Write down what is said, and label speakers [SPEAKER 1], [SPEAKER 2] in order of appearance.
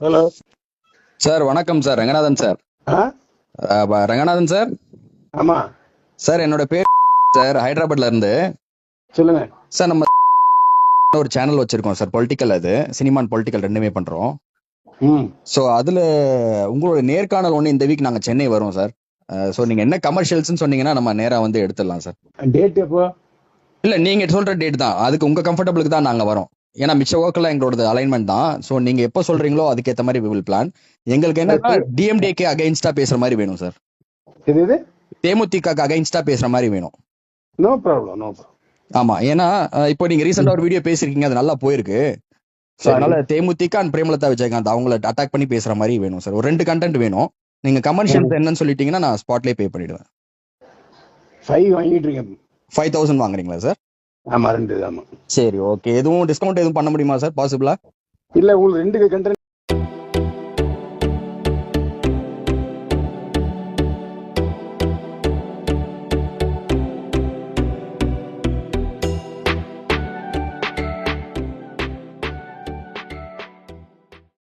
[SPEAKER 1] Hello.
[SPEAKER 2] Sir வணக்கம் sir. Ranganathan sir.
[SPEAKER 1] ஆ
[SPEAKER 2] Ranganathan sir.
[SPEAKER 1] ஆமா,
[SPEAKER 2] sir என்னோட பேர் சார், ஹைதராபாத்ல இருந்து.
[SPEAKER 1] சொல்லுங்க.
[SPEAKER 2] சார் நம்ம ஒரு சேனல் வச்சிருக்கோம் சார், பொலிட்டிக்கல். அது சினிமா அண்ட் பொலிட்டிக்கல் ரெண்டுமே பண்றோம்.
[SPEAKER 1] ம்
[SPEAKER 2] ஸோ அதுல உங்களோட நேர்காணல் ஒன்று இந்த வீக் நாங்க சென்னை வரோம் சார். ஸோ நீங்க என்ன கமர்ஷியல்ஸ்னு சொன்னீங்கன்னா நம்ம நேரா வந்து எடுத்துடலாம் சார்.
[SPEAKER 1] டேட் எப்போ?
[SPEAKER 2] இல்ல நீங்க சொல்ற டேட் தான், அதுக்கு உங்க கம்ஃபர்டபுளுக்கு தான் நாங்க வரோம். ஏன்னா மிச்ச ஒர்க்கெல்லாம் எங்களோட அலைன்மெண்ட் தான். ஸோ நீங்க எப்போ சொல்றீங்களோ அதுக்கேற்ற மாதிரி வி வில் பிளான். எங்களுக்கு என்னன்னா டிஎம்டிகே அகைன்ஸ்டா பேசுற மாதிரி வேணும் சார்.
[SPEAKER 1] இது இது
[SPEAKER 2] தேமுதிக அகைன்ஸ்டா பேசுற மாதிரி வேணும்.
[SPEAKER 1] No problem, no problem.
[SPEAKER 2] ஆமா, ஏன்னா இப்போ நீங்க ரீசெண்டா ஒரு வீடியோ பேசிருக்கீங்க, அது நல்லா போயிருக்கு. ஸோ அதனால தேமுதிக அண்ட் பிரேமலதா விஜயகாந்த் அவங்கள அட்டாக் பண்ணி பேசுற மாதிரி வேணும் சார். ஒரு 2 கண்டென்ட் வேணும். நீங்க கமர்ஷியல்ஸ் என்னன்னு சொல்லிட்டீங்கன்னா நான் ஸ்பாட்லேயே பே பண்ணிடுவேன்.
[SPEAKER 1] 5 வாங்கிட்டு இருக்கேன்.
[SPEAKER 2] 5000 வாங்குறீங்களா சார்?
[SPEAKER 1] ஆமா, 2. ஆமா.
[SPEAKER 2] சரி, ஓகே. எதுவும் டிஸ்கவுண்ட் எதுவும் பண்ண முடியுமா சார், பாசிபிளா?
[SPEAKER 1] இல்ல, உங்களுக்கு 2 கண்டென்ட்